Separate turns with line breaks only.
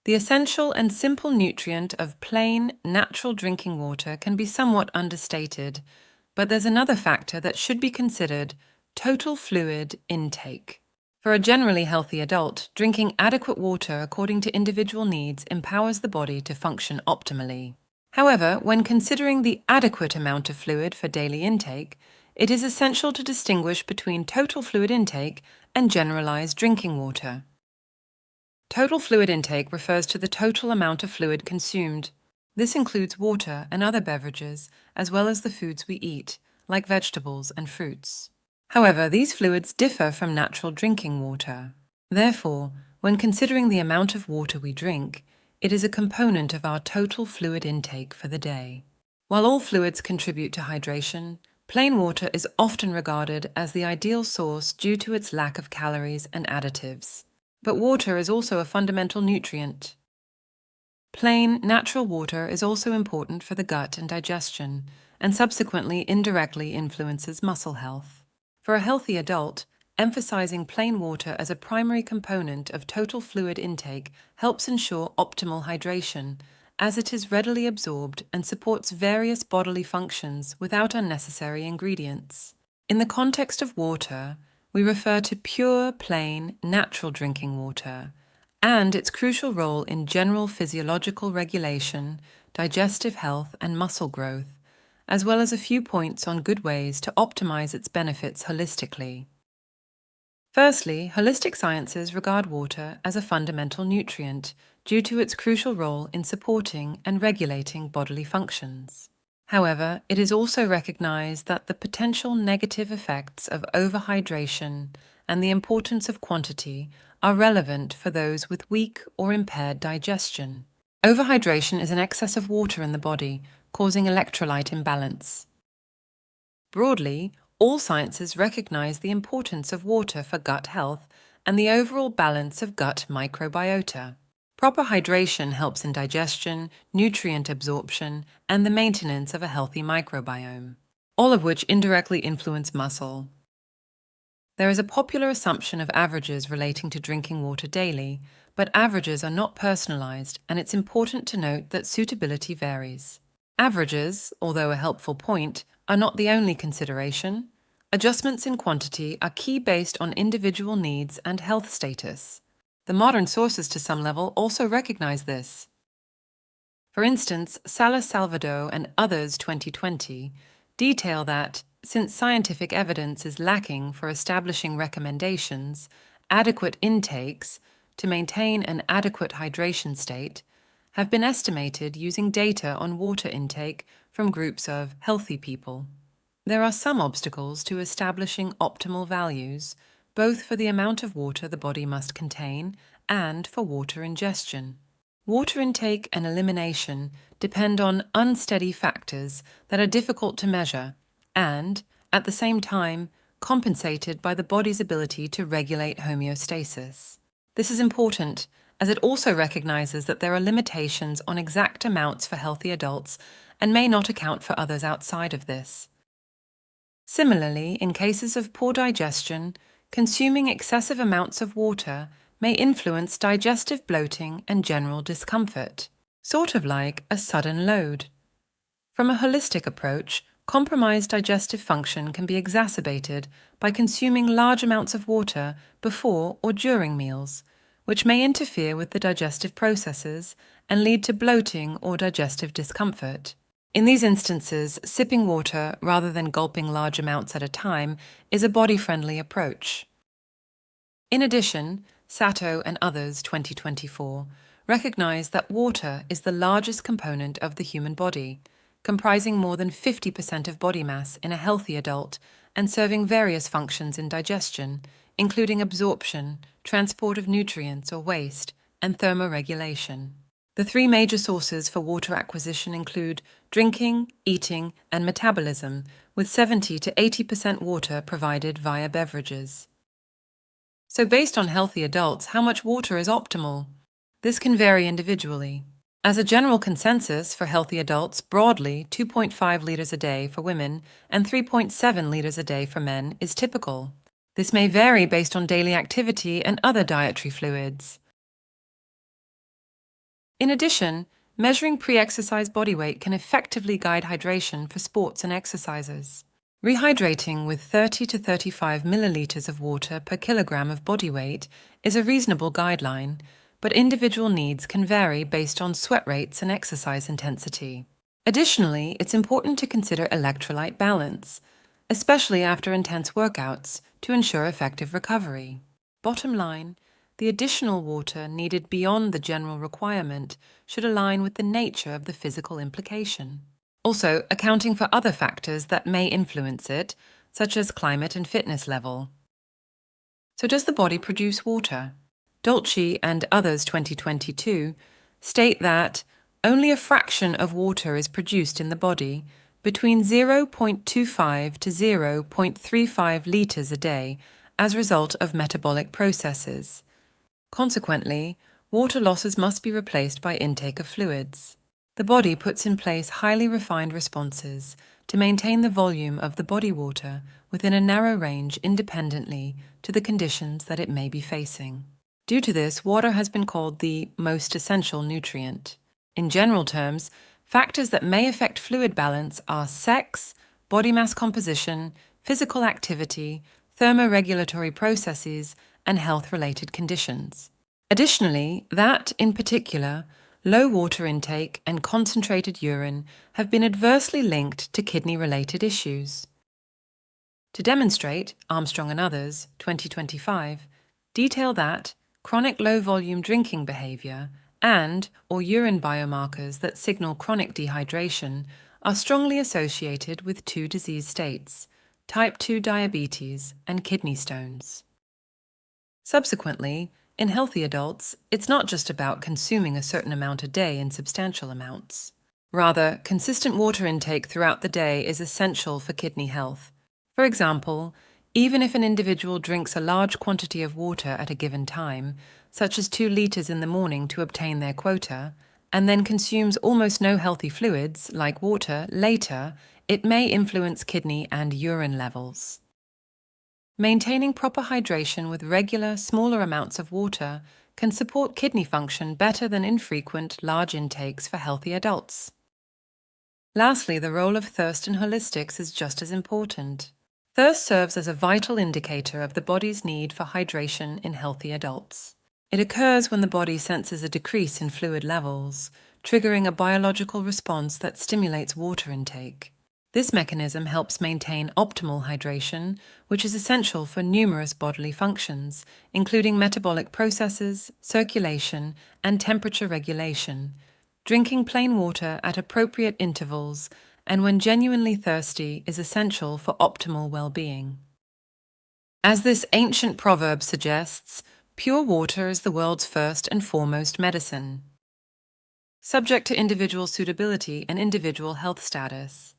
The essential and simple nutrient of plain, natural drinking water can be somewhat understated, but there's another factor that should be considered: total fluid intake. For a generally healthy adult, drinking adequate water according to individual needs empowers the body to function optimally. However, when considering the adequate amount of fluid for daily intake, it is essential to distinguish between total fluid intake and generalized drinking water. Total fluid intake refers to the total amount of fluid consumed. This includes water and other beverages, as well as the foods we eat, like vegetables and fruits. However, these fluids differ from natural drinking water. Therefore, when considering the amount of water we drink, it is a component of our total fluid intake for the day. While all fluids contribute to hydration, plain water is often regarded as the ideal source due to its lack of calories and additives. But water is also a fundamental nutrient. Plain, natural water is also important for the gut and digestion, and subsequently indirectly influences muscle health. For a healthy adult, emphasizing plain water as a primary component of total fluid intake helps ensure optimal hydration, as it is readily absorbed and supports various bodily functions without unnecessary ingredients. In the context of water, we refer to pure, plain, natural drinking water, and its crucial role in general physiological regulation, digestive health, and muscle growth, as well as a few points on good ways to optimize its benefits holistically. Firstly, holistic sciences regard water as a fundamental nutrient due to its crucial role in supporting and regulating bodily functions. However, it is also recognized that the potential negative effects of overhydration and the importance of quantity are relevant for those with weak or impaired digestion. Overhydration is an excess of water in the body, causing electrolyte imbalance. Broadly, all sciences recognize the importance of water for gut health and the overall balance of gut microbiota. Proper hydration helps in digestion, nutrient absorption, and the maintenance of a healthy microbiome, all of which indirectly influence muscle. There is a popular assumption of averages relating to drinking water daily, but averages are not personalized, and it's important to note that suitability varies. Averages, although a helpful point, are not the only consideration. Adjustments in quantity are key based on individual needs and health status. The modern sources to some level also recognize this. For instance, Salas Salvador and others 2020 detail that, since scientific evidence is lacking for establishing recommendations, adequate intakes to maintain an adequate hydration state have been estimated using data on water intake from groups of healthy people. There are some obstacles to establishing optimal values, both for the amount of water the body must contain and for water ingestion. Water intake and elimination depend on unsteady factors that are difficult to measure and, at the same time, compensated by the body's ability to regulate homeostasis. This is important, as it also recognizes that there are limitations on exact amounts for healthy adults and may not account for others outside of this. Similarly, in cases of poor digestion, consuming excessive amounts of water may influence digestive bloating and general discomfort, sort of like a sudden load. From a holistic approach, compromised digestive function can be exacerbated by consuming large amounts of water before or during meals, which may interfere with the digestive processes and lead to bloating or digestive discomfort. In these instances, sipping water rather than gulping large amounts at a time is a body-friendly approach. In addition, Sato and others 2024 recognize that water is the largest component of the human body, comprising more than 50% of body mass in a healthy adult and serving various functions in digestion, including absorption, transport of nutrients or waste, and thermoregulation. The three major sources for water acquisition include drinking, eating, and metabolism, with 70 to 80% water provided via beverages. So based on healthy adults, how much water is optimal? This can vary individually. As a general consensus for healthy adults, broadly 2.5 liters a day for women and 3.7 liters a day for men is typical. This may vary based on daily activity and other dietary fluids. In addition, measuring pre-exercise body weight can effectively guide hydration for sports and exercisers. Rehydrating with 30 to 35 milliliters of water per kilogram of body weight is a reasonable guideline, but individual needs can vary based on sweat rates and exercise intensity. Additionally, it's important to consider electrolyte balance, especially after intense workouts, to ensure effective recovery. Bottom line, the additional water needed beyond the general requirement should align with the nature of the physical implication. Also, accounting for other factors that may influence it, such as climate and fitness level. So does the body produce water? Dolce and others 2022 state that only a fraction of water is produced in the body, between 0.25 to 0.35 litres a day, as a result of metabolic processes. Consequently, water losses must be replaced by intake of fluids. The body puts in place highly refined responses to maintain the volume of the body water within a narrow range independently to the conditions that it may be facing. Due to this, water has been called the most essential nutrient. In general terms, factors that may affect fluid balance are sex, body mass composition, physical activity, thermoregulatory processes, and health-related conditions. Additionally, that, in particular, low water intake and concentrated urine have been adversely linked to kidney-related issues. To demonstrate, Armstrong and others, 2025, detail that chronic low-volume drinking behavior and/or urine biomarkers that signal chronic dehydration are strongly associated with two disease states, type 2 diabetes and kidney stones. Subsequently, in healthy adults, it's not just about consuming a certain amount a day in substantial amounts. Rather, consistent water intake throughout the day is essential for kidney health. For example, even if an individual drinks a large quantity of water at a given time, such as 2 liters in the morning to obtain their quota, and then consumes almost no healthy fluids, like water, later, it may influence kidney and urine levels. Maintaining proper hydration with regular, smaller amounts of water can support kidney function better than infrequent, large intakes for healthy adults. Lastly, the role of thirst in holistics is just as important. Thirst serves as a vital indicator of the body's need for hydration in healthy adults. It occurs when the body senses a decrease in fluid levels, triggering a biological response that stimulates water intake. This mechanism helps maintain optimal hydration, which is essential for numerous bodily functions, including metabolic processes, circulation, and temperature regulation. Drinking plain water at appropriate intervals and when genuinely thirsty is essential for optimal well-being. As this ancient proverb suggests, pure water is the world's first and foremost medicine. Subject to individual suitability and individual health status.